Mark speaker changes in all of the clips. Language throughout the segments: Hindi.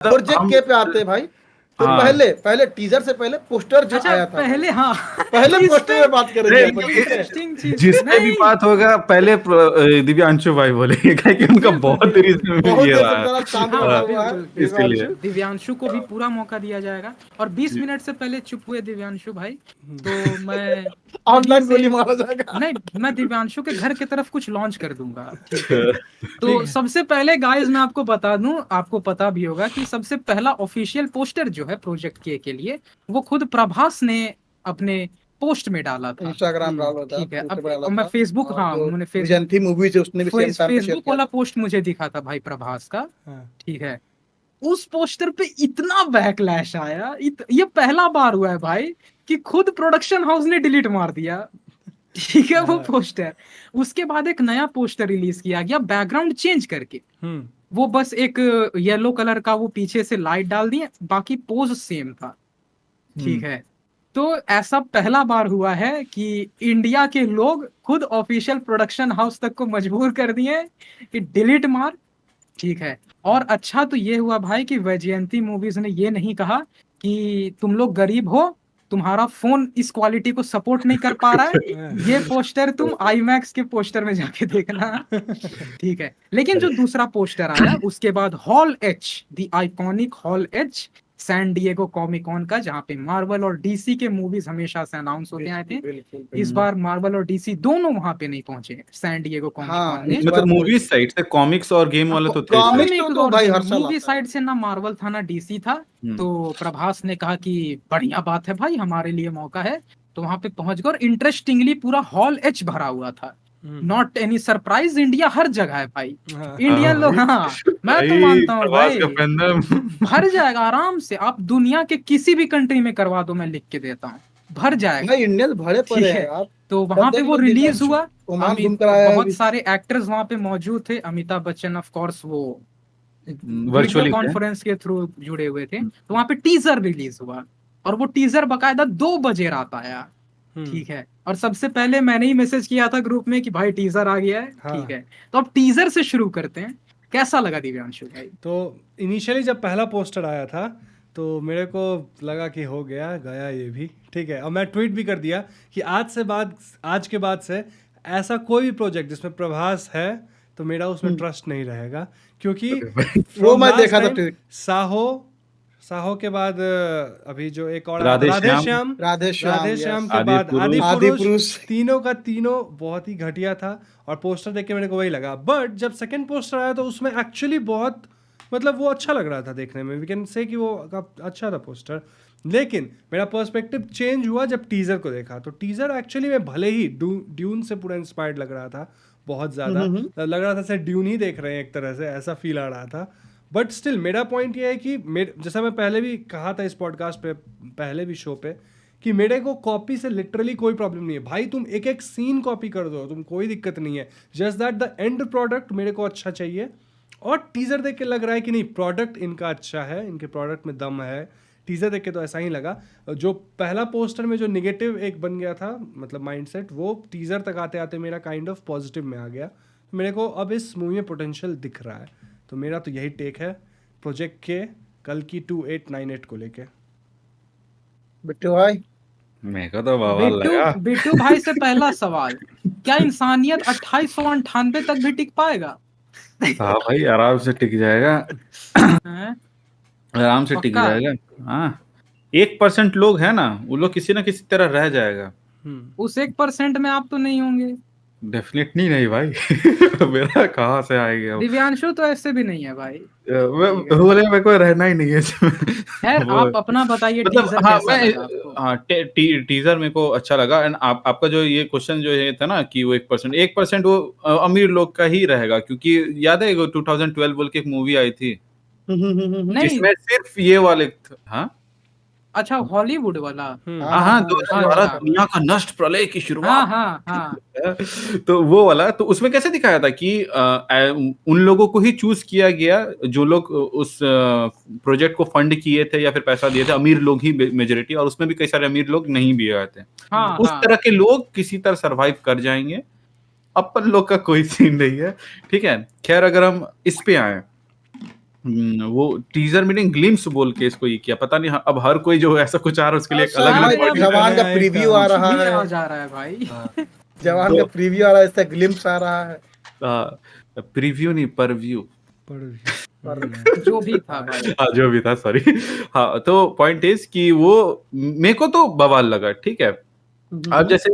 Speaker 1: प्रोजेक्ट के पे आते हैं भाई। तो
Speaker 2: हाँ।
Speaker 1: पहले टीजर से पहले पोस्टर जो
Speaker 3: अच्छा
Speaker 1: आया था
Speaker 3: पहले, हाँ
Speaker 1: पहले
Speaker 3: इस
Speaker 1: पोस्टर
Speaker 3: पे
Speaker 1: में बात करेंगे अपन, ठीक है?
Speaker 3: इंटरेस्टिंग चीज
Speaker 2: जिसपे भी
Speaker 3: नहीं,
Speaker 2: बात होगा पहले दिव्यांशु भाई बोलेंगे, क्योंकि उनका
Speaker 3: बिल्कुल,
Speaker 2: बहुत
Speaker 3: बिल्कुल।
Speaker 2: रीजन में
Speaker 1: बहुत
Speaker 2: ये
Speaker 1: देर से
Speaker 2: रहा
Speaker 1: मेरा
Speaker 2: है।
Speaker 1: चांद
Speaker 3: हाँ,
Speaker 1: बना हुआ है
Speaker 3: बिल्कुल,
Speaker 2: इसीलिए
Speaker 1: दिव्यांशु।
Speaker 3: दिव्यांशु को भी पूरा मौका दिया जाएगा। और 20 मिनट से पहले चुप हुए दिव्यांशु भाई, तो मैं
Speaker 1: ऑनलाइन
Speaker 3: से-
Speaker 1: गोली मारा जाएगा।
Speaker 3: नहीं, मैं दिव्यांशु के घर की तरफ कुछ लॉन्च कर दूंगा, ठीक है? तो सबसे पहले गाइस मैं आपको बता दूं, आपको पता भी होगा कि सबसे पहला ऑफिशियल पोस्टर जो है प्रोजेक्ट के लिए वो खुद प्रभास ने अपने पोस्ट में डाला था।
Speaker 1: इंस्टाग्राम डाला था,
Speaker 3: ठीक है।
Speaker 1: ट्विटर
Speaker 3: अब
Speaker 1: पे डाला
Speaker 3: अब मैं
Speaker 1: था,
Speaker 3: फेसबुक,
Speaker 1: और
Speaker 3: हाँ
Speaker 1: जो
Speaker 3: मैंने फेसबुक
Speaker 1: विजंती मूवी से उसने भी सेम टाइम पे शेयर
Speaker 3: फेसबुक
Speaker 1: किया
Speaker 3: वाला
Speaker 1: था।
Speaker 3: पोस्ट मुझे दिखा था भाई प्रभास का,
Speaker 4: हाँ।
Speaker 3: ठीक है? उस पोस्टर पे इतना बैकलैश आया, ये पहला बार हुआ है भाई कि खुद प्रोडक्शन हाउस ने डिलीट मार दिया, ठीक है, वो
Speaker 4: हाँ।
Speaker 3: पोस्टर। उसके बाद एक नया पोस्टर रिलीज किया गया बैकग्राउंड चेंज करके, वो बस एक येलो कलर का वो पीछे से लाइट डाल दिए, बाकी पोज सेम था, ठीक है? तो ऐसा पहला बार हुआ है कि इंडिया के लोग खुद ऑफिशियल प्रोडक्शन हाउस तक को मजबूर कर दिए कि डिलीट मार, ठीक है? और अच्छा तो ये हुआ भाई कि वैजयंती मूवीज ने ये नहीं कहा कि तुम लोग गरीब हो, तुम्हारा फोन इस क्वालिटी को सपोर्ट नहीं कर पा रहा है, ये पोस्टर तुम आईमैक्स के पोस्टर में जाके देखना, ठीक है? लेकिन जो दूसरा पोस्टर आया उसके बाद hall H, the iconic hall H San Diego Comic Con का, जहाँ पे मार्वल और डीसी के मूवीज हमेशा से अनाउंस होते आए थे। इस बार मार्वल और डीसी दोनों वहां पे नहीं पहुंचे सैन डिएगो कॉमिक कॉन में।
Speaker 2: मतलब मूवी साइड से कॉमिक्स और गेम वाले तो थे।
Speaker 1: कॉमिक्स तो भाई हर साल
Speaker 3: मूवी साइड से ना मार्वल था ना डीसी था। तो प्रभास ने कहा कि बढ़िया बात है भाई, हमारे लिए मौका है। तो वहां पे पहुंच गए और इंटरेस्टिंगली पूरा हॉल एच भरा हुआ था। नॉट एनी सरप्राइज, इंडिया हर जगह है भाई, इंडियन लोग, हाँ मैं तो मानता हूँ भाई भर जाएगा आराम से। आप दुनिया के किसी भी कंट्री में करवा दो, मैं लिख के देता हूँ, भर जाएगा।
Speaker 1: इंडियन भरे पड़े
Speaker 3: ठीक
Speaker 1: हैं
Speaker 3: है।
Speaker 1: यार।
Speaker 3: तो वहां पे वो रिलीज हुआ,
Speaker 1: ओमान घूम कर आया है
Speaker 3: बहुत
Speaker 1: अभी।
Speaker 3: सारे एक्टर्स वहां पे मौजूद थे। अमिताभ बच्चन ऑफ कोर्स वो
Speaker 2: वर्चुअली
Speaker 3: कॉन्फ्रेंस के थ्रू जुड़े हुए थे। तो वहां पे टीजर रिलीज हुआ और वो टीजर बकायदा 2 बजे रात आया, ठीक है? और सबसे पहले मैंने ही मैसेज किया था ग्रुप में कि भाई टीजर आ गया है,
Speaker 4: हाँ।
Speaker 3: ठीक है? तो अब टीजर से शुरू करते हैं, कैसा लगा दिव्यांशु भाई?
Speaker 4: तो इनिशियली जब पहला पोस्टर आया था तो मेरे को लगा कि हो गया गया ये भी, ठीक है? और मैं ट्वीट भी कर दिया कि आज के बाद से ऐसा कोई भी प्रोजेक्ट जिसमें प्रभास है तो मेरा उसमें ट्रस्ट नहीं रहेगा, क्योंकि
Speaker 1: वो मैं देखा था ट्वीट।
Speaker 4: साहो के बाद अभी जो एक और
Speaker 1: राधेश्याम
Speaker 4: के बाद आदिपुरुष, तीनों का तीनों बहुत ही घटिया था। और पोस्टर देख के मेरे को वही लगा। बट जब सेकंड पोस्टर आया तो उसमें एक्चुअली बहुत, मतलब वो अच्छा लग रहा था देखने में, वी कैन से कि वो अच्छा था पोस्टर। लेकिन मेरा पर्सपेक्टिव चेंज हुआ जब टीजर को देखा। तो टीजर एक्चुअली में भले ही ड्यून से पूरा इंस्पायर्ड लग रहा था, बहुत ज़्यादा लग रहा था जैसे ड्यून ही देख रहे हैं एक तरह से, ऐसा फील आ रहा था। बट स्टिल मेरा पॉइंट ये है कि जैसा मैं पहले भी कहा था इस पॉडकास्ट पे, पहले भी शो पे, कि मेरे को कॉपी से लिटरली कोई प्रॉब्लम नहीं है भाई। तुम एक एक सीन कॉपी कर दो, तुम कोई दिक्कत नहीं है। Just that the end product मेरे को अच्छा चाहिए। और टीज़र देख के लग रहा है कि नहीं, प्रोडक्ट इनका अच्छा है, इनके प्रोडक्ट में दम है। टीज़र देख के तो ऐसा ही लगा। जो पहला पोस्टर में जो निगेटिव एक बन गया था, मतलब माइंडसेट, वो टीज़र तक आते आते मेरा काइंड ऑफ पॉजिटिव में आ गया। मेरे को अब इस मूवी में पोटेंशियल दिख रहा है। तो मेरा तो यही टेक है प्रोजेक्ट के कल की 2898 को लेके।
Speaker 1: बिट्टू भाई,
Speaker 2: मेरे तो बवाल लगा।
Speaker 3: बिट्टू भाई से पहला सवाल, क्या इंसानियत 2898 तक भी टिक पाएगा?
Speaker 2: हाँ भाई, आराम से टिक जाएगा, आराम से टिक जाएगा। हाँ, 1% लोग है ना, वो लोग किसी ना किसी तरह रह जाएगा।
Speaker 3: उस 1% में आप तो नहीं होंगे?
Speaker 2: डेफिनेटली नहीं भाई। मेरा कहाँ से आएगा?
Speaker 3: दिव्यांशु तो ऐसे भी नहीं है भाई,
Speaker 2: बोले मेरे को रहना ही नहीं है इसमें।
Speaker 3: खैर आप अपना बताइए,
Speaker 2: मतलब
Speaker 3: टीजर
Speaker 2: हाँ,
Speaker 3: कैसा लगा आपको?
Speaker 2: हाँ, टीजर मेरे को अच्छा लगा। एंड आपका जो ये क्वेश्चन जो है था ना कि वो 1% वो अमीर लोग का ही रहेगा, क्योंकि याद है 2012 बोल के एक मूवी आई थी जिसमें सिर्फ ये वाले हाँ
Speaker 3: अच्छा, हॉलीवुड वाला,
Speaker 2: हाँ, 2012 दुनिया का नष्ट प्रलय की शुरुआत।
Speaker 3: हाँ।
Speaker 2: तो वो वाला, तो उसमें कैसे दिखाया था कि उन लोगों को ही चूज किया गया जो लोग उस प्रोजेक्ट को फंड किए थे या फिर पैसा दिए थे, अमीर लोग ही मेजोरिटी, और उसमें भी कई सारे अमीर लोग नहीं भी आए थे। उस तरह के लोग किसी तरह सरवाइव कर जाएंगे। अपन लोग का कोई सीन नहीं है, ठीक है? खैर, अगर हम इस पे आए वो टीजर मीटिंग ग्लिम्स बोल के इसको ये किया, पता नहीं अब हर कोई जो ऐसा कुछ आ रहा है उसके लिए एक अलग
Speaker 1: भाई,
Speaker 2: अलग
Speaker 1: जवान का प्रीव्यू आ रहा
Speaker 3: भी आ
Speaker 1: है,
Speaker 3: जा रहा है भाई।
Speaker 1: जवान का प्रीव्यू आ रहा है, इसका ग्लिम्स आ रहा है,
Speaker 2: प्रीव्यू नहीं परव्यू,
Speaker 3: जो भी था भाई।
Speaker 2: हाँ जो भी था, सॉरी। हाँ तो पॉइंट इज कि वो मेरे को तो बवाल लगा, ठीक है। अब जैसे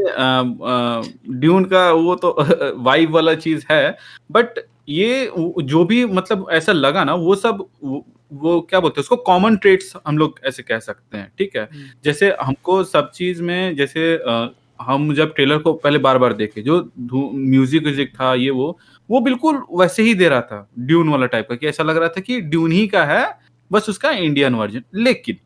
Speaker 2: ड्यून का वो तो वाइब वाला चीज है, बट ये जो भी मतलब ऐसा लगा ना, वो सब वो क्या बोलते हैं उसको, कॉमन ट्रेट्स हम लोग ऐसे कह सकते हैं, ठीक है। जैसे हमको सब चीज में जैसे हम जब ट्रेलर को पहले बार बार देखे, जो म्यूजिक था ये वो बिल्कुल वैसे ही दे रहा था, ड्यून वाला टाइप का, कि ऐसा लग रहा था कि ड्यून ही का है, बस उसका इंडियन वर्जन। लेकिन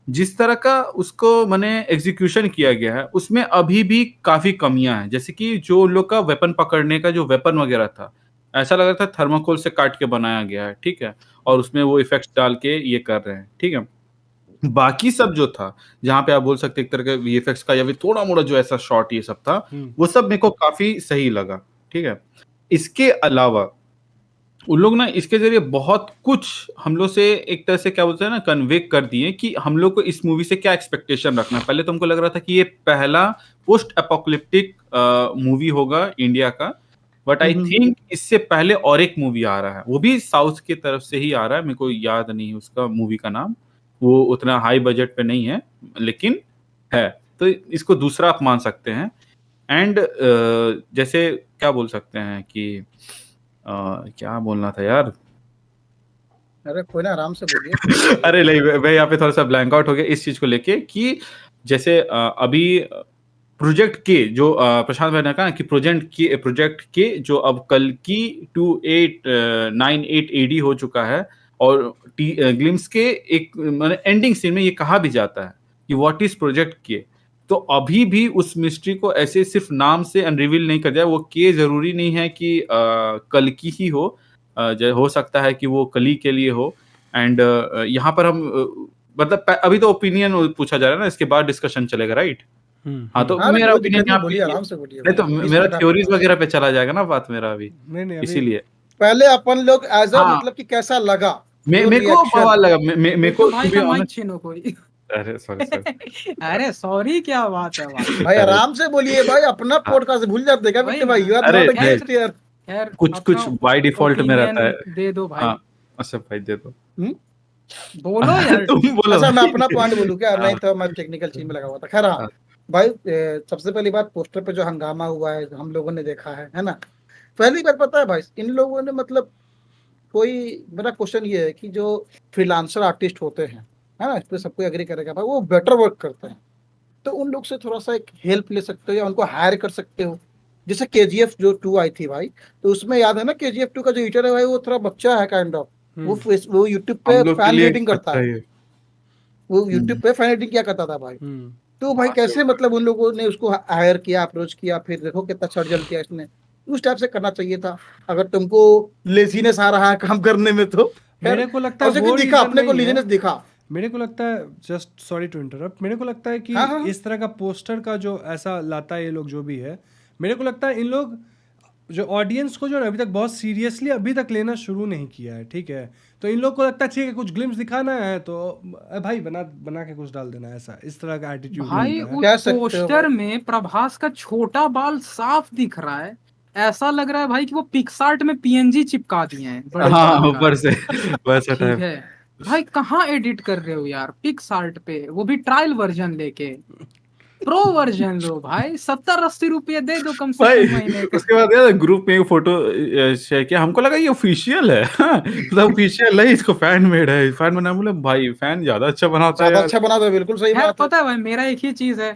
Speaker 2: जिस तरह का उसको मैंने एग्जीक्यूशन किया गया है, उसमें अभी भी काफी कमियां हैं। जैसे कि जो लोग का वेपन पकड़ने का जो वेपन वगैरह था, ऐसा लग रहा था थर्माकोल से काट के बनाया गया है, ठीक है, और उसमें वो इफेक्ट्स डाल के ये कर रहे हैं, ठीक है। बाकी सब जो था, जहां पे आप बोल सकते एक तरह के वीएफएक्स का या फिर थोड़ा मोड़ा जो ऐसा शॉट ये सब था, वो सब मेरे को काफी सही लगा, ठीक है। इसके अलावा उन लोग ना इसके जरिए बहुत कुछ हम लोग से एक तरह से क्या बोलते हैं ना, कन्वे कर दिए कि हम लोग को इस मूवी से क्या एक्सपेक्टेशन रखना है। पहले तो हमको लग रहा था कि ये पहला पोस्ट एपोकलिप्टिक मूवी होगा इंडिया का, बट आई थिंक इससे पहले और एक मूवी आ रहा है, वो भी साउथ की तरफ से ही आ रहा है, मेरे को याद नहीं उसका मूवी का नाम, वो उतना हाई बजट पे नहीं है लेकिन है, तो इसको दूसरा आप मान सकते हैं। एंड जैसे क्या बोल सकते हैं कि क्या बोलना था यार,
Speaker 1: अरे कोई ना, आराम से बोलिए।
Speaker 2: अरे नहीं, मैं यहाँ पे थोड़ा सा ब्लैंक आउट हो गया इस चीज को लेके कि जैसे अभी प्रोजेक्ट के जो प्रशांत भाई ने कहा कि प्रोजेक्ट के जो अब कल की 2898 AD हो चुका है, और ग्लिम्स के एक मतलब एंडिंग सीन में ये कहा भी जाता है कि व्हाट इज प्रोजेक्ट के, तो अभी भी उस मिस्ट्री को ऐसे सिर्फ नाम से अनरिवील नहीं कर दिया। वो के जरूरी नहीं है कि कल की ही हो, हो सकता है कि वो कली के लिए हो। एंड यहाँ पर हम मतलब अभी तो ओपिनियन पूछा जा रहा है ना, इसके बाद डिस्कशन चलेगा, राइट? हाँ तो मेरा ओपिनियन यहाँ पे,
Speaker 1: आराम से बोलिए,
Speaker 2: नहीं तो मेरा थ्योरीज वगैरह पे चला जाएगा ना बात मेरा अभी, इसीलिए
Speaker 1: पहले अपन लोग एज अ मतलब कि कैसा लगा,
Speaker 2: मेरे को बवाल लगा, मेरे को
Speaker 3: कोई
Speaker 2: अरे सॉरी
Speaker 3: अरे सॉरी, क्या बात है
Speaker 1: भाई, आराम से बोलिए भाई, अपना पॉडकास्ट भूल जाते क्या भाई, you are not a guest here.
Speaker 3: यार
Speaker 2: कुछ बाय डिफॉल्ट में रहता है,
Speaker 3: दे दो भाई।
Speaker 2: अच्छा भाई दे दो,
Speaker 3: बोलो यार
Speaker 2: तुम बोलो।
Speaker 1: अच्छा मैं अपना पॉइंट बोलूं क्या? नहीं तो मैं टेक्निकल चीज में लगा हुआ था। खैर हाँ भाई, सबसे पहली बात, पोस्टर पे जो हंगामा हुआ है हम लोगों ने देखा है ना। पहली बात पता है भाई, इन लोगों ने मतलब कोई, मेरा क्वेश्चन ये है कि जो फ्रीलांसर आर्टिस्ट होते हैं, है ना, इस पर सबको एग्री करेगा भाई, वो बेटर वर्क करते हैं, तो उन लोग से थोड़ा सा एक हेल्प ले सकते हो या उनको हायर कर सकते हो। जैसे KGF जो 2 आई थी भाई, तो उसमें याद है ना, KGF 2 का जो एडिटर है भाई, वो थोड़ा बच्चा है काइंड ऑफ, वो यूट्यूब पे फैन एडिटिंग करता है, वो यूट्यूब पे फैन एडिटिंग क्या करता था भाई। तो भाई कैसे मतलब उन लोगों ने उसको हायर किया, अप्रोच किया, फिर देखो कितना सर्जन किया इसने। उस टाइप से करना चाहिए था अगर तुमको लेजीनेस आ रहा है काम करने में। तो
Speaker 4: मेरे को लगता है वो
Speaker 1: दिखा, अपने को लेजीनेस दिखा।
Speaker 4: मेरे को लगता है, जस्ट सॉरी टू इंटरप्ट, मेरे को लगता है कि इस तरह का पोस्टर का जो ऐसा लाता है ये लोग जो भी है, मेरे को लगता है इन लोग जो ऑडियंस को जो अभी तक बहुत सीरियसली अभी तक लेना शुरू नहीं किया है, ठीक है। तो इन लोग को लगता है ठीक है कुछ ग्लिम्स दिखाना है तो भाई बना के कुछ डाल देना, ऐसा इस तरह का एटीट्यूड
Speaker 3: भाई। उस पोस्टर में प्रभास का छोटा बाल साफ दिख रहा है, ऐसा लग रहा है भाई कि वो पिक्सार्ट में PNG चिपका दिए हैं।
Speaker 2: हाँ ऊपर से वैसा टाइप
Speaker 3: है भाई। कहाँ एडिट कर रहे हो यार पिक्सार्ट पे, वो भी ट्रायल वर्जन लेके। प्रो वर्जन लो भाई, 70-80 रुपये दे दो कम से कम महीने का।
Speaker 2: उसके बाद यार ग्रुप में फोटो शेयर किया, हमको लगा ये ऑफिशियल है, मतलब ऑफिशियल है, इसको फैन मेड है, फैन बना। बोले भाई फैन ज्यादा अच्छा बनाता है,
Speaker 1: अच्छा बनाता है, बिल्कुल सही बात है।
Speaker 3: पता है भाई, मेरा एक ही चीज है,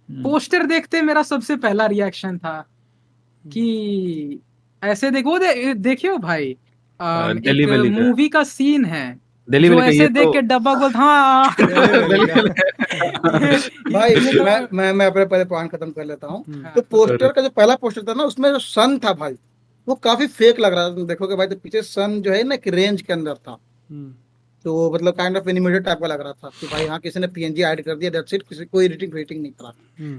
Speaker 3: पोस्टर देखते मेरा सबसे पहला रिएक्शन था कि ऐसे देखो, देखियो भाई, मूवी का सीन है जो ऐसे देख के डब्बा गोल। हाँ
Speaker 1: भाई मैं अपने पहले पॉइंट खत्म कर लेता हूँ। तो पोस्टर का जो पहला पोस्टर था ना, उसमें जो सन था भाई, वो काफी फेक लग रहा था। तुम देखोगे भाई तो पीछे सन जो है ना, एक रेंज के अंदर था, तो मतलब काइंड ऑफ एनिमेटेड टाइप का लग रहा था कि भाई हाँ किसी ने पीएनजी ऐड कर दिया, दैट्स इट, किसी कोई एडिटिंग वेटिंग नहीं करा।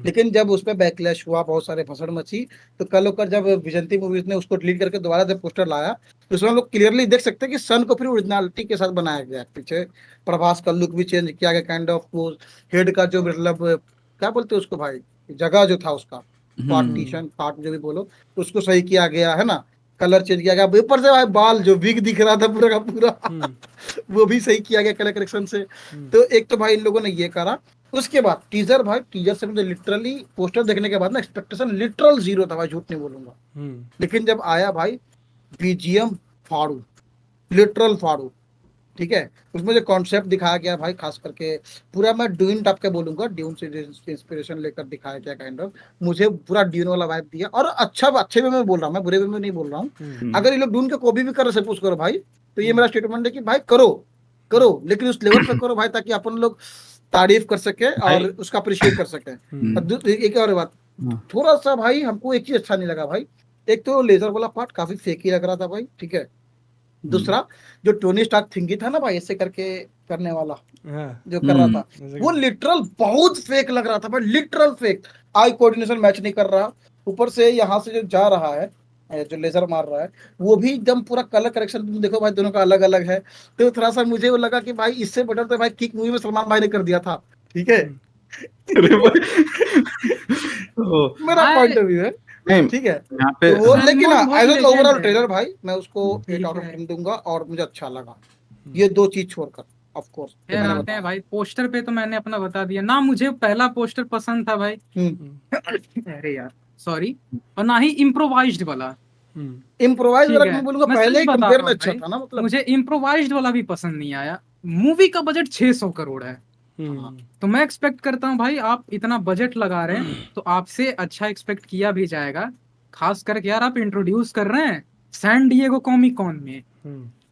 Speaker 1: लेकिन जब उस पर बैकलैश हुआ, बहुत सारे भसड़ मची, तो कल होकर जब विजंती मूवीज ने उसको डिलीट करके दोबारा जब पोस्टर लाया, तो उसमें हम लोग क्लियरली देख सकते हैं कि सन को फिर ओरिजिनलिटी के साथ बनाया गया है। पीछे प्रभास का लुक भी चेंज किया गया, काइंड ऑफ वो हेड का जो मतलब क्या बोलते हैं उसको भाई, जगह जो था उसका पार्टीशन पार्ट जो भी बोलो, उसको सही किया गया है ना, कलर चेंज किया गया, ऊपर से भाई बाल जो विग दिख रहा था पूरा का पूरा वो भी सही किया गया कलर करेक्शन से। तो एक तो भाई इन लोगों ने ये करा। उसके बाद टीजर, भाई टीजर से मुझे लिटरली पोस्टर देखने के बाद ना एक्सपेक्टेशन लिटरल जीरो था भाई, झूठ नहीं बोलूंगा। लेकिन जब आया भाई बीजीएम फाड़ू, लिटरल फाड़ू, ठीक है। उसमें जो कॉन्सेप्ट दिखाया गया भाई, खास करके पूरा मैं ड्यून टाइप के बोलूंगा, ड्यून से इंस्पिरेशन लेकर दिखाया गया काइंड ऑफ, मुझे पूरा ड्यून वाला वाइब दिया। और अच्छा, अच्छे वे में बोल रहा हूँ मैं, बुरे वे में नहीं बोल रहा हूँ। अगर ये लोग ड्यून के कॉपी भी कर सपोज करो भाई, तो ये मेरा स्टेटमेंट है कि भाई करो करो, लेकिन उस लेवल पे करो भाई, ताकि अपन लोग तारीफ कर सके और उसका अप्रिशिएट कर सके। एक और बात, थोड़ा सा भाई हमको एक चीज अच्छा नहीं लगा भाई, एक तो लेजर वाला पार्ट काफी फेकी लग रहा था भाई, ठीक है। दूसरा जो टोनी स्टार्क थिंकी था ना भाई, ऐसे करके करने वाला जो कर रहा था, वो लिटरल बहुत फेक लग रहा था भाई, literal fake. Eye coordination match नहीं कर रहा, ऊपर से यहाँ से जो जा रहा है, जो लेजर मार रहा है, वो भी एकदम पूरा कलर करेक्शन तुम देखो भाई, दोनों का अलग अलग है। तो थोड़ा सा मुझे वो लगा कि भाई इससे बेटर तो भाई किक मूवी में सलमान भाई ने कर दिया था, ठीक है। मेरा पॉइंट ऑफ व्यू है, ठीक है। यहाँ पे तो वो, लेकिन ओवरऑल ट्रेलर भाई मैं उसको 8 आउट ऑफ 10 दूंगा, और मुझे अच्छा लगा ये दो चीज छोड़कर। ऑफ कोर्स
Speaker 3: मानते हैं भाई, पोस्टर पे तो मैंने अपना बता दिया ना, मुझे पहला पोस्टर पसंद था भाई। अरे यार सॉरी, और ना ही इम्प्रोवाइज्ड वाला।
Speaker 1: इम्प्रोवाइज वाला मैं बोलूंगा पहले ही कंपेयर में अच्छा था ना, मतलब
Speaker 3: मुझे इम्प्रोवाइज्ड वाला भी पसंद नहीं आया। मूवी का बजट 600 करोड़ है, तो मैं एक्सपेक्ट करता हूँ भाई, आप इतना बजट लगा रहे हैं तो आपसे अच्छा एक्सपेक्ट किया भी जाएगा। खास करके यार आप इंट्रोड्यूस कर रहे हैं सैन डिएगो कॉमिक कॉन में,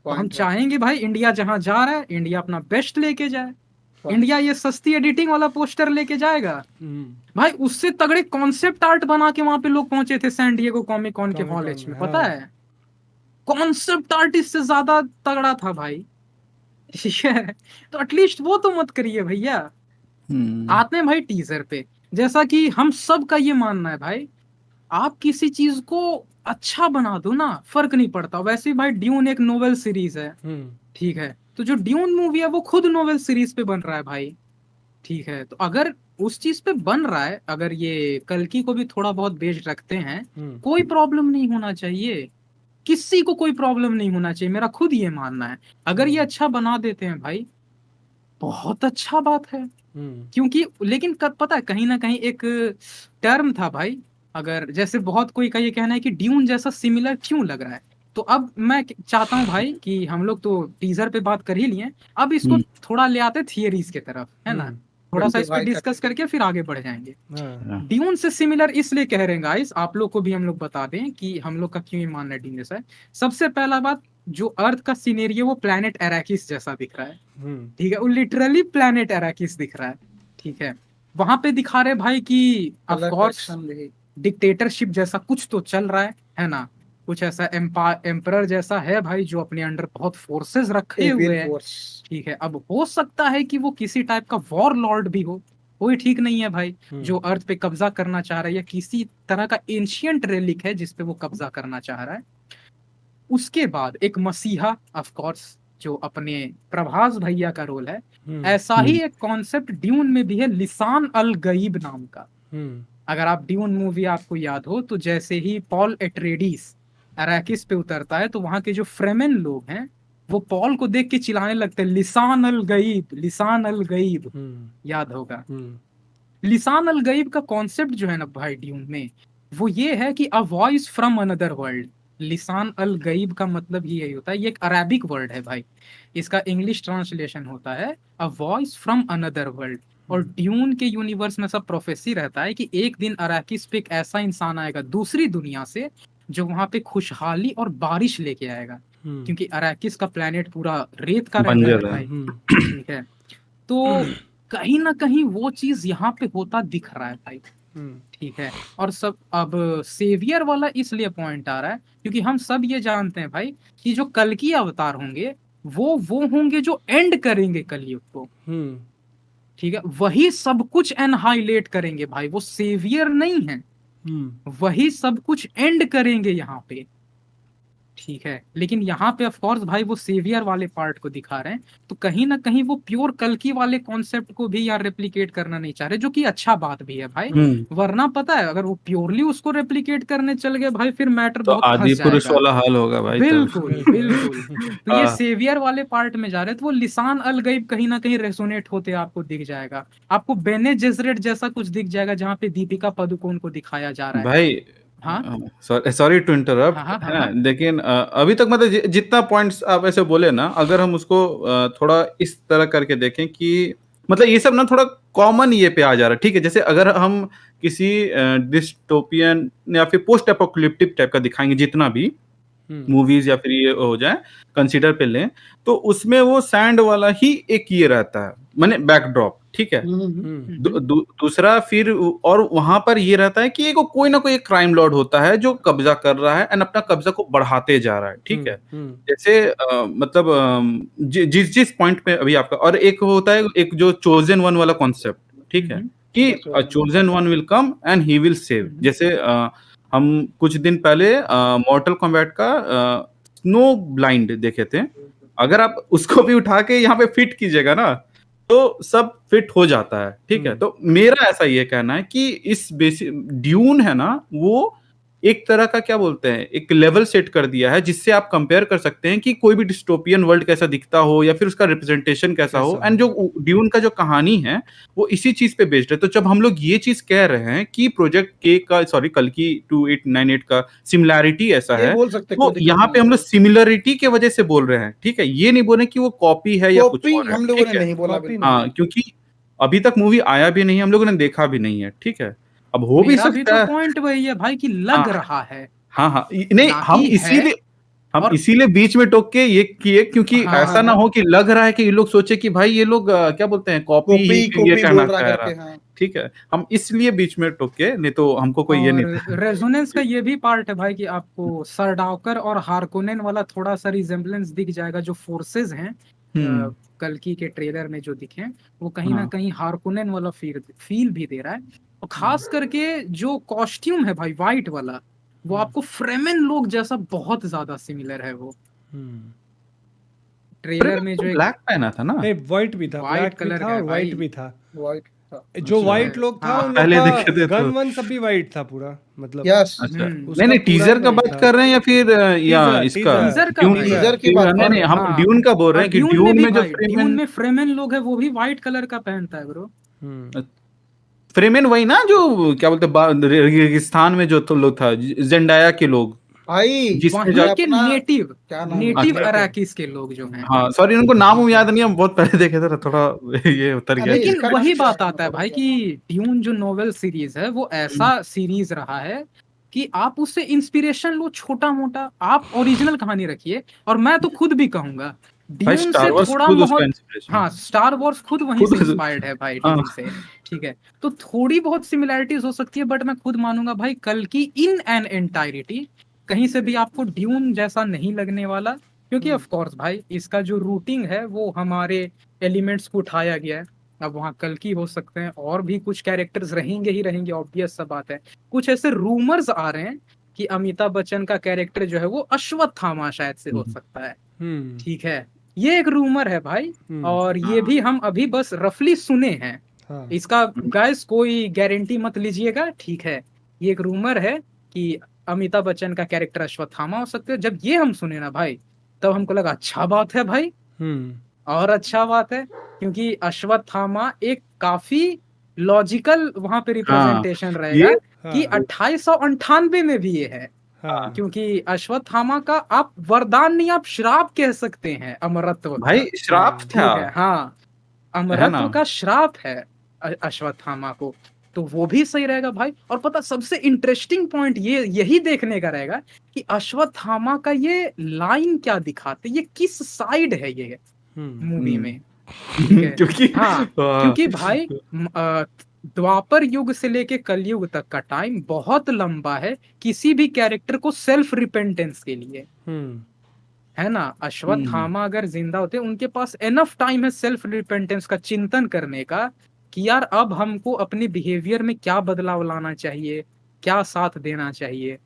Speaker 3: तो हम चाहेंगे भाई इंडिया जहां जा रहा है, इंडिया अपना बेस्ट लेके जाए। इंडिया ये सस्ती एडिटिंग वाला पोस्टर लेके जाएगा भाई, उससे तगड़े कॉन्सेप्ट आर्ट बना के वहां पे लोग पहुंचे थे सैन डिएगो कॉमिक कॉन के हॉल में, पता है। कॉन्सेप्ट आर्ट इससे ज्यादा तगड़ा था भाई, ठीक है। तो एटलीस्ट वो तो मत करिए भैया। आते हैं भाई टीजर पे, जैसा कि हम सब का ये मानना है भाई, आप किसी चीज को अच्छा बना दो ना, फर्क नहीं पड़ता। वैसे ही भाई ड्यून एक नोवेल सीरीज है, ठीक है, तो जो ड्यून मूवी है वो खुद नोवेल सीरीज पे बन रहा है भाई, ठीक है। तो अगर उस चीज पे बन रहा है, अगर ये कल्कि को भी थोड़ा बहुत बेस्ड रखते हैं, कोई प्रॉब्लम नहीं होना चाहिए, किसी को कोई प्रॉब्लम नहीं होना चाहिए, मेरा खुद ये मानना है। अगर ये अच्छा बना देते हैं भाई, बहुत अच्छा बात है। क्योंकि लेकिन पता है कहीं ना कहीं एक टर्म था भाई, अगर जैसे बहुत कोई का ये कहना है कि ड्यून जैसा सिमिलर क्यों लग रहा है, तो अब मैं चाहता हूं भाई कि हम लोग तो टीजर पे बात कर ही लिए, अब इसको थोड़ा ले आते थियरीज के तरफ, है ना, थोड़ा सा इस पर डिस्कस करके फिर आगे बढ़ जाएंगे। ड्यून से सिमिलर इसलिए कह रहे हैं गाइस, आप लोग को भी हम लोग बता दें कि हम लोग का क्यों मानना है ड्यून जैसा है। सबसे पहला बात, जो अर्थ का सिनेरियो वो प्लैनेट अराकिस जैसा दिख रहा है, ठीक है, वो लिटरली प्लैनेट अराकिस दिख रहा है, ठीक है। वहां पे दिखा रहे भाई कि ऑफ कोर्स डिक्टेटरशिप जैसा कुछ तो चल रहा है ना, कुछ ऐसा एम्परर जैसा है भाई, जो अपने अंडर बहुत फोर्सेस रखे हुए हैं, ठीक है। अब हो सकता है कि वो किसी टाइप का वॉर लॉर्ड भी हो, कोई ठीक नहीं है भाई, जो अर्थ पे कब्जा करना चाह रहा है, या किसी तरह का एंशिएंट रेलिक है जिसपे वो कब्जा करना चाह रहा है। उसके बाद एक मसीहा, ऑफ कोर्स, जो अपने प्रभास भैया का रोल है। ऐसा ही एक कॉन्सेप्ट ड्यून में भी है, लिसान अल गईब नाम का। अगर आप ड्यून मूवी आपको याद हो, तो जैसे ही पॉल एट्रेडिस अराकिस पे उतरता है, तो वहां के जो फ्रेमेन लोग हैं वो पॉल को देख के चिल्लाने लगते हैं, लिसान अल गईब, लिसान अल गईब, याद होगा। लिसान अल गईब का कॉन्सेप्ट जो है ना भाई ड्यून में, वो ये है कि a voice from another world. लिसान अल गईब का मतलब ही यही होता है, ये एक अरेबिक वर्ड है भाई, इसका इंग्लिश ट्रांसलेशन होता है अ वॉइस फ्रॉम अनदर वर्ल्ड। और ड्यून के यूनिवर्स में सब प्रोफेसी रहता है कि एक दिन अराकिस पे एक ऐसा इंसान आएगा दूसरी दुनिया से, जो वहां पे खुशहाली और बारिश लेके आएगा, क्योंकि अराकिस का प्लेनेट पूरा रेत का रहता है भाई, ठीक है। तो कहीं ना कहीं वो चीज यहाँ पे होता दिख रहा है भाई, ठीक है। और सब अब सेवियर वाला इसलिए पॉइंट आ रहा है क्योंकि हम सब ये जानते हैं भाई कि जो कल्कि अवतार होंगे वो होंगे जो एंड करेंगे कलयुग को। ठीक है, वही सब कुछ एनहाइलेट करेंगे भाई, वो सेवियर नहीं है, वही सब कुछ एंड करेंगे यहाँ पे। ठीक है, लेकिन यहाँ पे ऑफ कोर्स भाई वो सेवियर वाले पार्ट को दिखा रहे हैं, तो कहीं ना कहीं वो प्योर कल्कि वाले कॉन्सेप्ट को भी यार रेप्लिकेट करना नहीं चाह रहे, जो कि अच्छा बात भी है भाई। वरना पता है अगर वो प्योरली उसको रेप्लिकेट करने चल गए भाई, फिर मैटर
Speaker 2: तो
Speaker 3: बहुत
Speaker 2: आदि
Speaker 3: फंस
Speaker 2: पुरुष
Speaker 3: जाएगा।
Speaker 2: वाला हाल होगा भाई।
Speaker 3: बिल्कुल बिल्कुल। तो ये सेवियर वाले पार्ट में जा रहे, तो वो लिसान अल गैब कहीं ना कहीं रेसोनेट होते आपको दिख जाएगा, आपको बेने जेसरेट जैसा कुछ दिख जाएगा, जहाँ पे दीपिका पादुकोण को दिखाया जा रहा है
Speaker 2: भाई।
Speaker 3: हाँ
Speaker 2: सॉरी टू इंटरप्ट,
Speaker 3: हाँ
Speaker 2: है ना, लेकिन अभी तक मतलब जितना पॉइंट्स आप ऐसे बोले ना, अगर हम उसको थोड़ा इस तरह करके देखें कि मतलब ये सब ना थोड़ा कॉमन ये पे आ जा रहा है। ठीक है, जैसे अगर हम किसी डिस्टोपियन या फिर पोस्ट एपोकलिप्टिक टाइप का दिखाएंगे, जितना भी मूवीज या फिर ये हो जाए कंसीडर पे लें, तो उसमें वो सैंड वाला ही एक ये रहता है, माने बैकड्रॉप। ठीक है, दूसरा फिर और वहां पर ये रहता है कि कोई ना कोई एक क्राइम लॉर्ड होता है जो कब्जा कर रहा है एंड अपना कब्जा को बढ़ाते जा रहा है। ठीक है, जैसे मतलब जिस जिस पॉइंट पे अभी आपका, और एक होता है एक जो चोजन वन वाला कॉन्सेप्ट। ठीक है, कि chosen one will come and he will save. जैसे हम कुछ दिन पहले मॉर्टल कॉम्बैट का स्नो ब्लाइंड देखे थे, अगर आप उसको भी उठा के यहाँ पे फिट कीजिएगा ना तो सब फिट हो जाता है। ठीक है, तो मेरा ऐसा ये कहना है कि इस बेसिक ड्यून है ना, वो एक तरह का क्या बोलते हैं, एक लेवल सेट कर दिया है जिससे आप कंपेयर कर सकते हैं कि कोई भी डिस्टोपियन वर्ल्ड कैसा दिखता हो या फिर उसका रिप्रेजेंटेशन कैसा हो। एंड जो ड्यून का जो कहानी है वो इसी चीज पे बेस्ड है। तो जब हम लोग ये चीज कह रहे हैं कि प्रोजेक्ट के का कल्कि 2898 का सिमिलैरिटी ऐसा है, तो यहाँ पे हम लोग सिमिलरिटी के वजह से बोल रहे हैं। ठीक है, ये नहीं बोल रहे कि वो कॉपी है या कुछ और है।
Speaker 1: हम लोगों ने नहीं बोला।
Speaker 2: हाँ, क्योंकि अभी तक मूवी आया भी नहीं, हम लोगों ने देखा भी नहीं है। ठीक है, अब हो भी सकता है।
Speaker 3: पॉइंट वही है भाई कि लग रहा है।
Speaker 2: हाँ, नहीं, हम इसीलिए बीच में टोक के ये किए, क्योंकि ऐसा ना हो कि लग रहा है कि ये लोग सोचे कि भाई ये लोग क्या बोलते हैं, कॉपी ये कहना चाह रहा है। ठीक है, हम इसलिए बीच में टोके, नहीं तो हमको कोई ये नहीं था।
Speaker 3: रेजोनेंस का ये भी पार्ट है भाई कि आपको सरडाउकर और हार्कोनेन वाला थोड़ा सा रिजेम्बलेंस दिख जाएगा। जो फोर्सेस हैं कल्कि के ट्रेलर में जो दिखे, वो कहीं ना कहीं हार्कोनेन वाला फील भी दे रहा है। और खास करके जो कॉस्ट्यूम है भाई वाइट वाला, वो आपको फ्रेमेन लोग जैसा बहुत ज्यादा सिमिलर है। वो ट्रेलर में जो
Speaker 2: ब्लैक पहना था ना,
Speaker 4: नहीं वाइट भी था,
Speaker 3: वाइट कलर का,
Speaker 4: वाइट भी था।
Speaker 3: जो
Speaker 4: वाइट लोग था
Speaker 2: पहले दिखे थे,
Speaker 4: गन वन सब भी वाइट था पूरा, मतलब
Speaker 2: नहीं टीजर का बात कर रहे हैं या फिर या इसका
Speaker 1: टीजर की बात?
Speaker 2: नहीं, हम ड्यून का बोल रहे हैं कि ड्यून में
Speaker 3: फ्रेमेन लोग है वो भी वाइट कलर का पहनता है ब्रो।
Speaker 2: फ्रेमेन वही ना जो क्या बोलते रेगिस्तान में जो लोग था, जेंडाया के लोग
Speaker 1: भाई,
Speaker 3: के नेटिव अराकीस के लोग जो हैं।
Speaker 2: हाँ सॉरी, उनको नाम याद नहीं, हम बहुत पहले देखे थे, थोड़ा ये उतर गया।
Speaker 3: लेकिन वही बात आता है भाई कि ड्यून जो नोवेल सीरीज है वो ऐसा सीरीज रहा है कि आप उससे इंस्पिरेशन लो छोटा मोटा, आप ओरिजिनल कहानी रखिए। और मैं तो खुद भी कहूंगा ड्यून से थोड़ा बहुत, हाँ स्टार वॉर्स खुद वहीं से इंस्पायर्ड है भाई ड्यून से। ठीक है, तो थोड़ी बहुत सिमिलैरिटीज हो सकती है, बट मैं खुद मानूंगा भाई कल्कि इन एन एंटायरिटी कहीं से भी आपको ड्यून जैसा नहीं लगने वाला। क्योंकि ऑफ कोर्स भाई इसका जो रूटिंग है वो हमारे एलिमेंट्स को उठाया गया है। अब वहाँ कल्कि हो सकते हैं, और भी कुछ कैरेक्टर्स रहेंगे ही रहेंगे, ऑब्वियस सा बात है। कुछ ऐसे रूमर्स आ रहे हैं कि अमिताभ बच्चन का कैरेक्टर जो है वो अश्वत्थामा शायद से हो सकता है। ठीक है, ये एक रूमर है भाई, और ये भी हम अभी बस रफली सुने हैं। इसका गाइस कोई गारंटी मत लीजिएगा। ठीक है, ये एक रूमर है कि अमिताभ बच्चन का कैरेक्टर अश्वत्थामा हो सकते है। जब ये हम सुने ना भाई, तब हमको लगा अच्छा बात है भाई, और अच्छा बात है, क्योंकि अश्वत्थामा एक काफी लॉजिकल वहां पे रिप्रेजेंटेशन रहेगा कि 2898 में भी ये है। क्योंकि अश्वत्थामा का आप वरदान नहीं, आप श्राप कह सकते हैं, अमरत्व
Speaker 2: भाई श्राप था।
Speaker 3: हाँ, अमरत्व का श्राप है अश्वत्थामा को, तो वो भी सही रहेगा भाई। और पता सबसे इंटरेस्टिंग पॉइंट ये यही देखने का रहेगा कि अश्वत्थामा का ये लाइन क्या दिखाते, ये किस साइड है ये मूवी में। क्योंकि भाई द्वापर युग से लेके कलयुग तक का टाइम बहुत लंबा है किसी भी कैरेक्टर को सेल्फ रिपेंटेंस के लिए। है ना, अश्वत्थामा अगर जिंदा होते, उनके पास एनफ टाइम है सेल्फ रिपेंटेंस का, चिंतन करने का कि यार अब हमको अपने बिहेवियर में क्या बदलाव लाना चाहिए, क्या साथ देना चाहिए,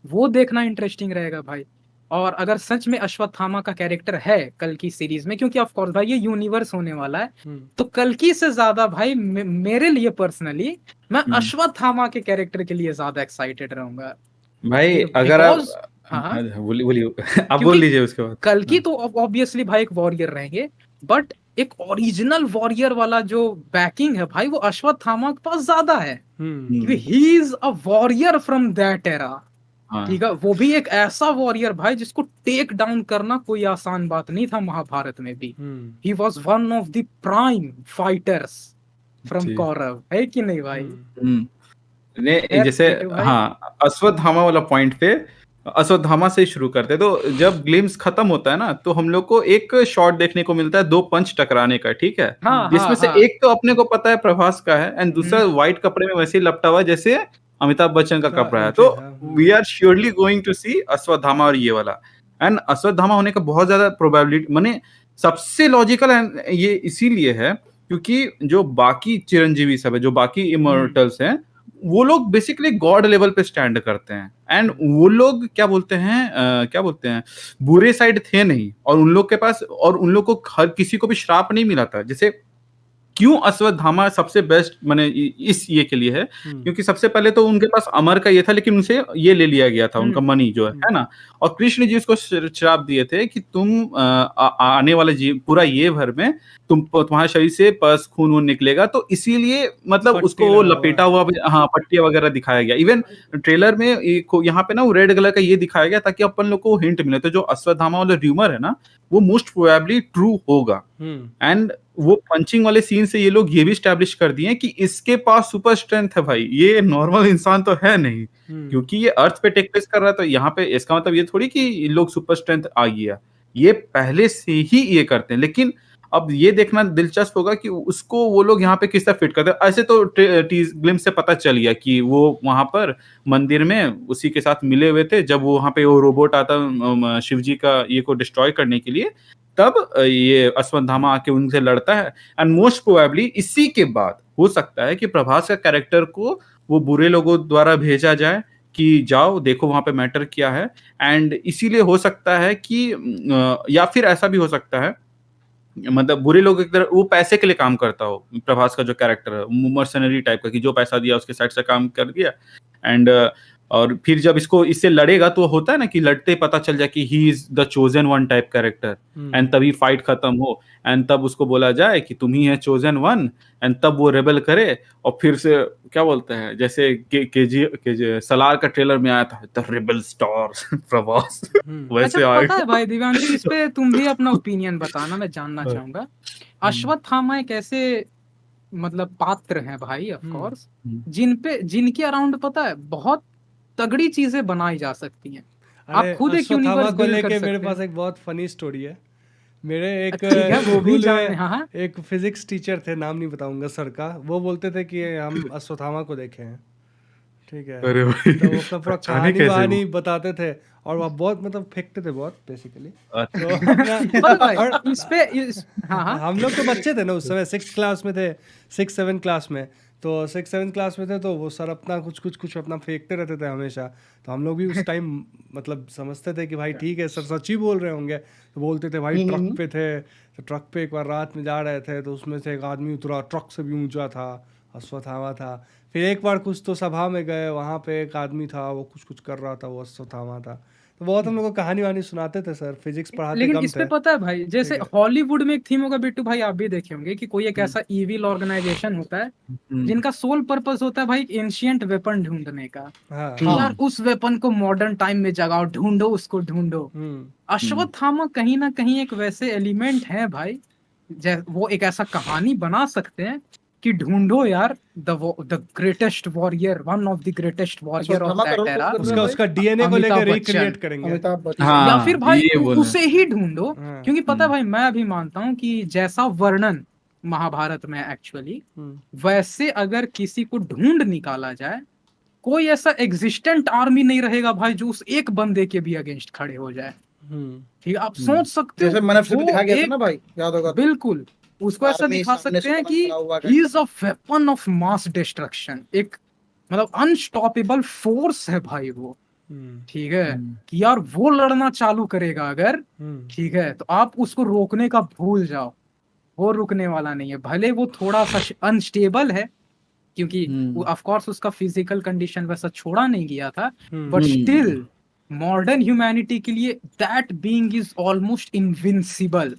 Speaker 3: वो देखना इंटरेस्टिंग रहेगा भाई। और अगर सच में अश्वत्थामा का कैरेक्टर है कल की सीरीज में, क्योंकि ऑफ कोर्स भाई ये यूनिवर्स होने वाला है, तो कल की से ज्यादा भाई मेरे लिए पर्सनली मैं अश्वत्थामा के कैरेक्टर के लिए ज्यादा एक्साइटेड रहूंगा
Speaker 2: भाई। अगर आप
Speaker 3: हाँ
Speaker 2: बोलिए आप बोल लीजिए उसके बाद।
Speaker 3: कल की तो ऑब्वियसली भाई एक वॉरियर रहेंगे, बट एक ओरिजिनल वॉरियर वाला जो बैकिंग है भाई वो अश्वत्थामा के पास ज्यादा है, क्योंकि he is a warrior from that era. ठीक है, वो भी एक ऐसा वॉरियर भाई जिसको टेक डाउन करना कोई आसान बात नहीं था महाभारत में भी। He was one of the prime fighters from Kaurav, है कि नहीं भाई?
Speaker 2: ने जैसे हाँ अश्वत्थामा वाला पॉइंट पे, अश्वत्थामा से शुरू करते। तो जब ग्लिम्स खत्म होता है ना, तो हम लोग को एक शॉट देखने को मिलता है 2 पंच टकराने का, ठीक है, जिसमें से एक तो अपने को पता है प्रभास का है, एंड दूसरा व्हाइट कपड़े में वैसे ही लपटा हुआ जैसे अमिताभ बच्चन का कपड़ा है। तो we are surely going to see Ashwatthama और ये वाला। एंड अश्वत्थामा होने का बहुत ज्यादा प्रोबेबिलिटी, माने सबसे लॉजिकल ये इसीलिए है क्योंकि जो बाकी चिरंजीवी सब है, जो बाकी इमॉर्टल्स हैं, वो लोग बेसिकली गॉड लेवल पे स्टैंड करते हैं। एंड वो लोग क्या बोलते हैं बुरे साइड थे नहीं, और उन लोग के पास, और उन लोग को हर किसी को भी श्राप नहीं मिला था। जैसे क्यों अश्वत्थामा सबसे बेस्ट माने इस ये के लिए है क्योंकि सबसे पहले तो उनके पास अमर का ये था, लेकिन उनसे ये ले लिया गया था, उनका मनी जो है ना। और कृष्ण जी उसको श्राप दिए थे कि तुम आने वाले पूरा ये भर में तुम्हारे शरीर से पस खून वून निकलेगा, तो इसीलिए मतलब उसको लपेटा हुआ हाँ पट्टियां वगैरह दिखाया गया। इवन ट्रेलर में यहाँ पे ना वो रेड कलर का ये दिखाया गया ताकि अपन लोग को हिंट मिले। तो जो अश्वत्थामा वाला र्यूमर है ना, वो मोस्ट प्रोबेबली ट्रू होगा। एंड वो पंचिंग वाले सीन से ये लोग ये भी स्टैब्लिश कर दिए कि इसके पास सुपर स्ट्रेंथ है भाई, ये नॉर्मल इंसान तो है नहीं, क्योंकि ये अर्थ पे टेक प्लेस कर रहा है। तो यहाँ पे इसका मतलब ये थोड़ी कि लोग सुपर स्ट्रेंथ आ गया, ये पहले से ही ये करते हैं। लेकिन अब ये देखना दिलचस्प होगा कि उसको वो लोग यहाँ पे किस तरह फिट करते हैं। ऐसे तो ग्लिम्स से पता चल गया कि वो वहां पर मंदिर में उसी के साथ मिले हुए थे जब वो वहां पे वो रोबोट आता शिवजी का ये को डिस्ट्रॉय करने के लिए, तब ये अश्वत्थामा आके उनसे लड़ता है। एंड मोस्ट प्रोबेबली इसी के बाद हो सकता है कि प्रभास का कैरेक्टर को वो बुरे लोगों द्वारा भेजा जाए कि जाओ देखो वहां पे मैटर क्या है। एंड इसीलिए हो सकता है कि या फिर ऐसा भी हो सकता है, मतलब बुरे लोगों की तरह वो पैसे के लिए काम करता हो, प्रभास का जो कैरेक्टर है मर्सनरी टाइप का, कि जो पैसा दिया उसके साइड से काम कर दिया। एंड और फिर जब इससे लड़ेगा तो होता है ना कि लड़ते पता चल जाए कि he is the chosen one type character, and तभी फाइट खत्म हो, एंड तब उसको बोला जाए कि तुम ही है चोजन वन, एंड तब वो रेबल करे। और फिर से क्या बोलते हैं, जैसे के सलार का ट्रेलर में आया था द रेबल स्टार्स प्रभास, वैसे
Speaker 3: अच्छा, पता है भाई दिव्यांशी, इस पे तुम भी अपना ओपिनियन बताना, मैं जानना चाहूंगा। अश्वत्थामा एक ऐसे मतलब पात्र हैं भाई ऑफ कोर्स जिनके अराउंड पता है बहुत तगड़ी चीजें बनाई जा सकती हैं। आप खुद एक यूनिवर्स
Speaker 4: को लेके मेरे पास एक बहुत फनी स्टोरी है। मेरे एक एक फिजिक्स टीचर थे, नाम नहीं बताऊंगा सर का, वो बोलते थे कि हम अश्वत्थामा को देखे हैं, ठीक है, तो वो अपना पूरा कहानी बताते थे और वो बहुत मतलब फेंकते थे बहुत बेसिकली। तो इस पे हम लोग तो बच्चे थे ना उस समय, 6th क्लास में थे, 6th-7th क्लास में, तो 6th-7th क्लास में थे, तो वो सर अपना कुछ अपना फेंकते रहते थे हमेशा। तो हम लोग भी उस टाइम मतलब समझते थे कि भाई ठीक है सर सच ही बोल रहे होंगे, तो बोलते थे भाई ट्रक पे थे, तो ट्रक पे एक बार रात में जा रहे थे, तो उसमें से एक आदमी उतरा, ट्रक से भी ऊंचा था, अश्वत्थामा था। फिर एक बार कुछ तो सभा में गए, वहाँ पे एक आदमी था, वो कुछ कर रहा था, वो अश्वत्थामा था। तो बहुत हम लोग को कहानी वानी सुनाते थे सर, फिजिक्स पढ़ाते।
Speaker 3: लेकिन इस पे पता है भाई, जैसे हॉलीवुड में एक थीम होगा बिट्टू भाई, आप भी देखे होंगे कि कोई एक ऐसा इविल ऑर्गेनाइजेशन होता है जिनका सोल पर्पस होता है भाई एंशिएंट वेपन ढूंढने का। यार उस वेपन को मॉडर्न टाइम में जगाओ, ढूंढो उसको, ढूंढो। अश्वत्थामा कहीं ना कहीं एक वैसे एलिमेंट है भाई, वो एक ऐसा कहानी बना सकते हैं कि ढूंढो यार the greatest warrior, one of the greatest warrior of that era.
Speaker 4: उसका डीएनए को लेकर रिक्रिएट करेंगे,
Speaker 3: या फिर भाई उसे ही ढूंढो, क्योंकि पता है भाई मैं अभी मानता हूँ कि जैसा वर्णन महाभारत में एक्चुअली, वैसे अगर किसी को ढूंढ निकाला जाए, कोई ऐसा एग्जिस्टेंट आर्मी नहीं रहेगा भाई जो उस एक बंदे के भी अगेंस्ट खड़े हो जाए। ठीक है, आप सोच सकते हो
Speaker 1: जैसे मैंने फिर
Speaker 3: वो
Speaker 1: दिखा गया था
Speaker 3: एक
Speaker 1: ना भाई, याद होगा,
Speaker 3: बिल्कुल उसको ऐसा
Speaker 1: आर्मी
Speaker 3: दिखा
Speaker 1: सामने
Speaker 3: सकते हैं
Speaker 1: से
Speaker 3: कि
Speaker 1: खड़ा हुआ
Speaker 3: he is a weapon of mass destruction, एक मतलब अनस्टॉपेबल फोर्स है भाई वो। ठीक है कि यार वो लड़ना चालू करेगा अगर, ठीक है, तो आप उसको रोकने का भूल जाओ, वो रुकने वाला नहीं है। भले वो थोड़ा सा अनस्टेबल है, क्योंकि वो ऑफ कोर्स उसका फिजिकल कंडीशन वैसा छोड़ा नहीं गया था, बट स्टिल मॉडर्न ह्यूमैनिटी के लिए that being is almost invincible.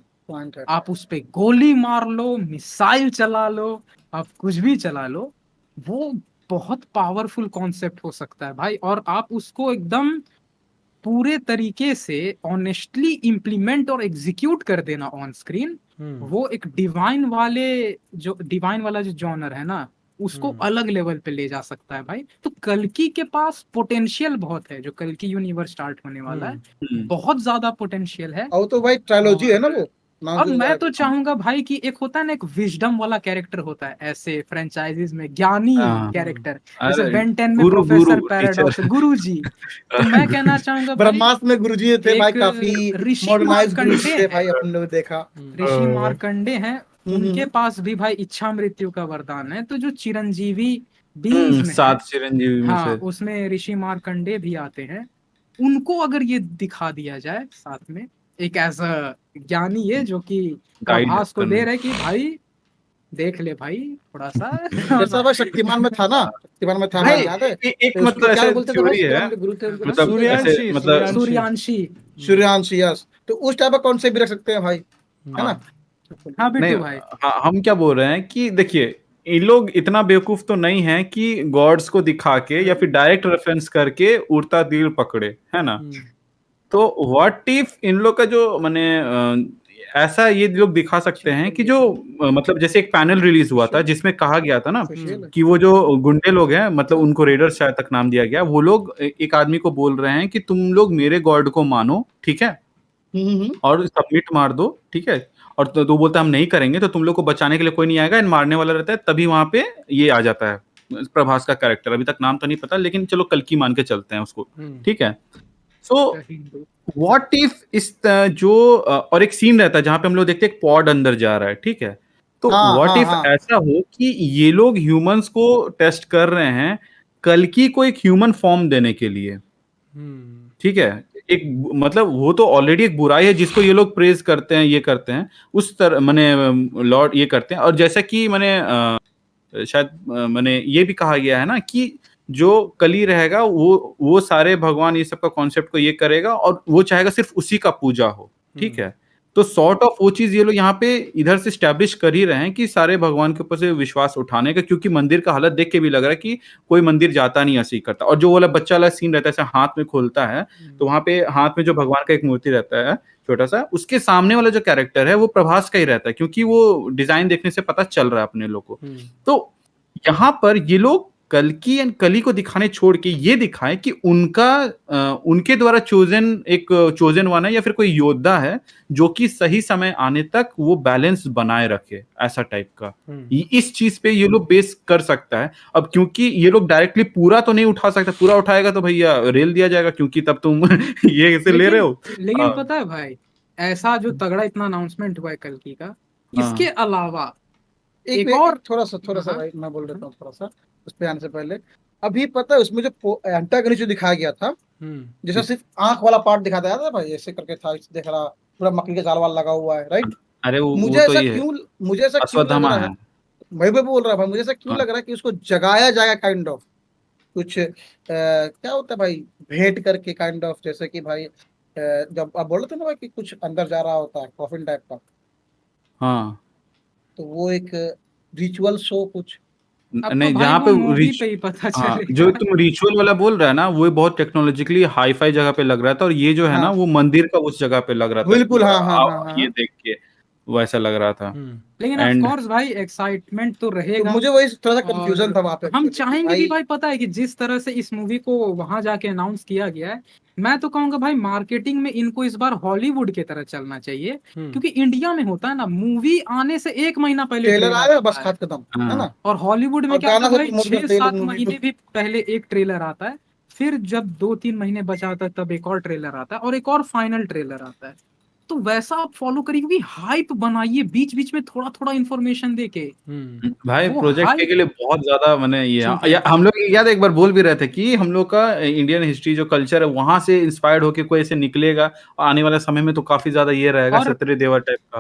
Speaker 3: आप उस पे गोली मार लो, मिसाइल चला लो, आप कुछ भी चला लो, वो बहुत पावरफुल कॉन्सेप्ट हो सकता है भाई। और आप उसको एकदम पूरे तरीके से ऑनेस्टली इम्प्लीमेंट और एग्जीक्यूट कर देना ऑन स्क्रीन, वो एक डिवाइन वाला जो जॉनर है ना, उसको अलग लेवल पे ले जा सकता है भाई। तो कल्कि के पास पोटेंशियल बहुत है, जो कल्कि यूनिवर्स स्टार्ट होने वाला है, बहुत ज्यादा पोटेंशियल है।
Speaker 1: और तो भाई ट्रायलॉजी है ना वो।
Speaker 3: अब मैं तो चाहूंगा भाई कि एक होता है ना, एक विजडम वाला कैरेक्टर होता है ऐसे फ्रेंचाइजीज में, ज्ञानी कैरेक्टर, जैसे बेन 10 में प्रोफेसर पैराडॉक्स, गुरुजी। तो मैं कहना चाहूंगा
Speaker 1: ब्रह्मास्त्र में गुरुजी थे भाई, काफी
Speaker 3: ऋषि
Speaker 1: मॉडर्नाइज्ड गुरुजी
Speaker 3: मार्कंडे
Speaker 1: थे भाई, अपन लोग देखा।
Speaker 3: ऋषि मार्कंडे हैं, उनके पास भी भाई इच्छा मृत्यु का वरदान है। तो जो चिरंजीवी बींग्स में
Speaker 2: 7 चिरंजीवी में
Speaker 3: हाँ,
Speaker 2: से
Speaker 3: उसमें ऋषि मार्कंडे भी आते हैं। उनको अगर ये दिखा दिया जाए साथ में, एक एज अ ज्ञानी है जो कि प्रभास को दे रहे कि भाई देख ले भाई थोड़ा सा
Speaker 1: जैसा भाई शक्तिमान में था ना, शक्तिमान में था ना, याद है?
Speaker 2: एक मतलब ऐसे थ्योरी है, मतलब ऐसे मतलब
Speaker 1: सूर्यांशी, यस। तो उस टाइप का कॉन्सेप्ट भी रख सकते हैं भाई, है ना?
Speaker 3: हाँ बिट्टू भाई,
Speaker 2: हम क्या बोल रहे हैं कि देखिए, इन लोग इतना बेवकूफ तो नहीं है कि गॉड्स को दिखा के या फिर डायरेक्ट रेफरेंस करके उड़ता तीर पकड़े, है ना? तो व्हाट इफ इन लोग का जो माने ऐसा ये लोग दिखा सकते हैं कि जो मतलब जैसे एक पैनल रिलीज हुआ था जिसमें कहा गया था ना कि वो जो गुंडे लोग हैं, मतलब उनको रेडर्स शायद तक नाम दिया गया, वो लोग एक आदमी को बोल रहे हैं कि तुम लोग मेरे गॉड को मानो, ठीक है, और सबमिट मार दो, ठीक है, और तो बोलता है हम नहीं करेंगे, तो तुम लोग को बचाने के लिए कोई नहीं आएगा, मारने वाला रहता है। तभी वहां पे ये आ जाता है प्रभास का कैरेक्टर, अभी तक नाम तो नहीं पता, लेकिन चलो कल्कि मान के चलते हैं उसको, ठीक है। सो व्हाट इफ इस जो और एक सीन रहता है जहां पे हम लोग देखते हैं एक पॉड अंदर जा रहा है, ठीक है, तो व्हाट इफ ऐसा हो कि ये लोग ह्यूमंस को टेस्ट कर रहे हैं कल्कि को एक ह्यूमन फॉर्म देने के लिए, ठीक है, एक मतलब वो तो ऑलरेडी एक बुराई है जिसको ये लोग प्रेज करते हैं, ये करते हैं उस तरह, माने लॉर्ड ये करते हैं। और जैसा कि मैंने शायद मैंने ये भी कहा गया है ना कि जो कली रहेगा वो सारे भगवान ये सब का कॉन्सेप्ट को ये करेगा और वो चाहेगा सिर्फ उसी का पूजा हो, ठीक है। तो सॉर्ट ऑफ वो चीज ये लोग यहाँ पे इधर से स्टैब्लिश कर ही रहे हैं कि सारे भगवान के ऊपर से विश्वास उठाने का, क्योंकि मंदिर का हालत देख के भी लग रहा है कि कोई मंदिर जाता नहीं, ऐसे ही करता। और जो वाला बच्चा वाला सीन रहता है, ऐसे हाथ में खोलता है, तो वहां पे हाथ में जो भगवान का एक मूर्ति रहता है छोटा सा, उसके सामने वाला जो कैरेक्टर है वो प्रभास का ही रहता है, क्योंकि वो डिजाइन देखने से पता चल रहा है अपने लोग को। तो यहाँ पर ये लोग कल्कि एंड कली को दिखाने छोड़ के ये दिखाएं कि उनके द्वारा चोजन वन है या फिर कोई योद्धा है जो कि सही समय आने तक वो बैलेंस बनाए रखे, ऐसा टाइप का। इस चीज पे ये लोग बेस कर सकता है। अब क्योंकि ये लोग डायरेक्टली पूरा तो नहीं उठा सकता, पूरा उठाएगा तो भैया रेल दिया जाएगा, क्योंकि तब तुम ये ऐसे ले रहे हो।
Speaker 3: लेकिन पता है भाई, ऐसा जो तगड़ा इतना अनाउंसमेंट हुआ है कल्कि का, इसके अलावा
Speaker 1: एक और थोड़ा सा भाई मैं बोल देता हूँ थोड़ा सा उस पे आने से पहले। अभी पता है उसमें जो एंटागनिस्ट जो दिखाया गया था, जैसा सिर्फ आंख वाला पार्ट दिखाया था भाई, ऐसे करके था, देख रहा पूरा मकड़ी का जाल वाल लगा हुआ है, राइट?
Speaker 2: अरे
Speaker 1: मुझे ऐसा क्यों लग रहा है, मैं भी बोल रहा भाई, मुझे ऐसा क्यों लग रहा है कि उसको जगाया जाएगा काइंड ऑफ कुछ क्या होता है भाई, भेंट करके काइंड ऑफ, जैसे कि भाई जब आप बोल रहे थे ना भाई कि कुछ अंदर जा रहा होता है कॉफिन टाइप का,
Speaker 2: हाँ, तो
Speaker 1: वो एक रिचुअल शो कुछ
Speaker 2: नहीं, जहाँ पे
Speaker 3: पता
Speaker 2: जो तुम रिचुअल वाला बोल रहा है ना, वो बहुत टेक्नोलॉजिकली हाई फाई जगह पे लग रहा था, और ये जो है ना वो मंदिर का उस जगह पे लग रहा था,
Speaker 1: बिल्कुल। हाँ,
Speaker 2: ये देख के वैसा लग रहा था।
Speaker 3: लेकिन ऑफ कोर्स भाई एक्साइटमेंट तो रहेगा।
Speaker 1: तो मुझे वही थोड़ा सा कंफ्यूजन था वहाँ पे।
Speaker 3: हम चाहेंगे भी भाई, पता है कि जिस तरह से इस मूवी को वहां जाके अनाउंस किया गया है, मैं तो कहूंगा भाई मार्केटिंग में इनको इस बार हॉलीवुड की तरह चलना चाहिए, क्योंकि इंडिया में होता है ना, मूवी आने से 1 महीना पहले
Speaker 1: ट्रेलर आया बस खत्म, है ना?
Speaker 3: और हॉलीवुड में क्या होता है भाई, 6-7 महीने भी पहले एक ट्रेलर आता है, फिर जब 2-3 महीने बचा होता है तब एक और ट्रेलर आता है और एक और फाइनल ट्रेलर आता है। तो वैसा आप फॉलो करिए, क्योंकि हाइप बनाइए, बीच बीच में थोड़ा थोड़ा इन्फॉर्मेशन देके।
Speaker 2: भाई
Speaker 3: वो
Speaker 2: प्रोजेक्ट के लिए बहुत ज्यादा मैंने ये
Speaker 3: ठीक है।
Speaker 2: या, हम लोग याद एक बार बोल भी रहे थे कि हम लोग का इंडियन हिस्ट्री जो कल्चर है वहां से इंस्पायर्ड होके कोई ऐसे निकलेगा, और आने वाले समय में तो काफी ज्यादा ये रहेगा
Speaker 3: और
Speaker 2: सत्यदेवा टाइप का।